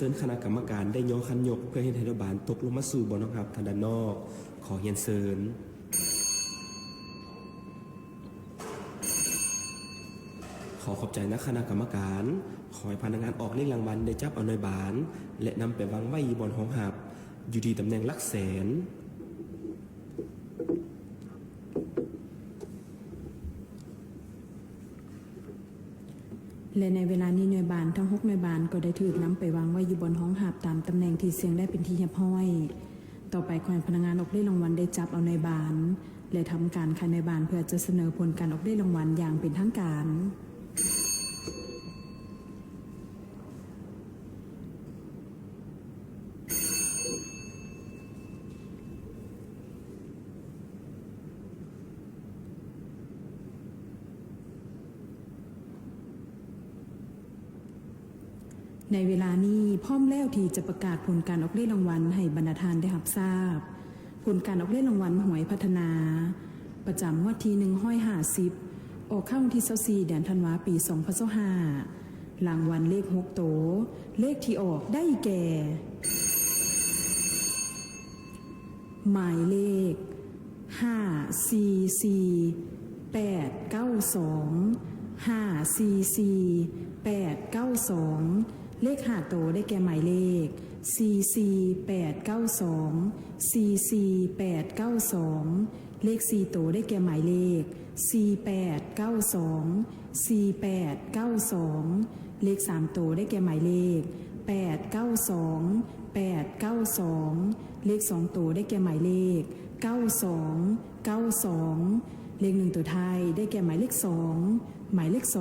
เชิญคณะกรรมการได้ย่อคันยกเพื่อให้รัฐบาลตกลงมาสู่บนนะครับทางด้านนอกขอเฮียนเชิญขอขอบใจนักคณะกรรมการขอให้พนักงานออกเลขรางวัลได้จับเอาหน่วยบานและนำไปวางไว้บนห้องหับอยู่ที่ตำแหน่งหลักแสนและในเวลานี้หน่วยบานทั้ง6หน่วยบานก็ได้ถูกนำไปวางไว้อยู่บนห้องหับตามตำแหน่งที่เสียงได้เป็นที่เรียบร้อยต่อไปขอให้พนักงานออกเลขรางวัลได้จับเอาหน่วยบานและทำการคัดหน่วยบานเพื่อจะเสนอผลการออกเลขรางวัลอย่างเป็นทางการในเวลานี้พร้อมแล้วที่จะประกาศผลการออกเลขรางวัลให้บรรดาทานได้รับทราบผลการออกเลขรางวัลหวยพัฒนาประจำงวดที่150ออกเข้าวันที่24เดือนธันวาคมปี2025รางวัลเลข6โตเลขที่ออกได้แก่หมายเลข544-892 เลข5โตได้แก่หมายเลข44892 เลข4โตได้แก่หมายเลข4892 เลข3โตได้แก่หมายเลข892 เลข2โตได้แก่หมายเลข92 เลข1ตัวท้ายได้แก่หมายเลข2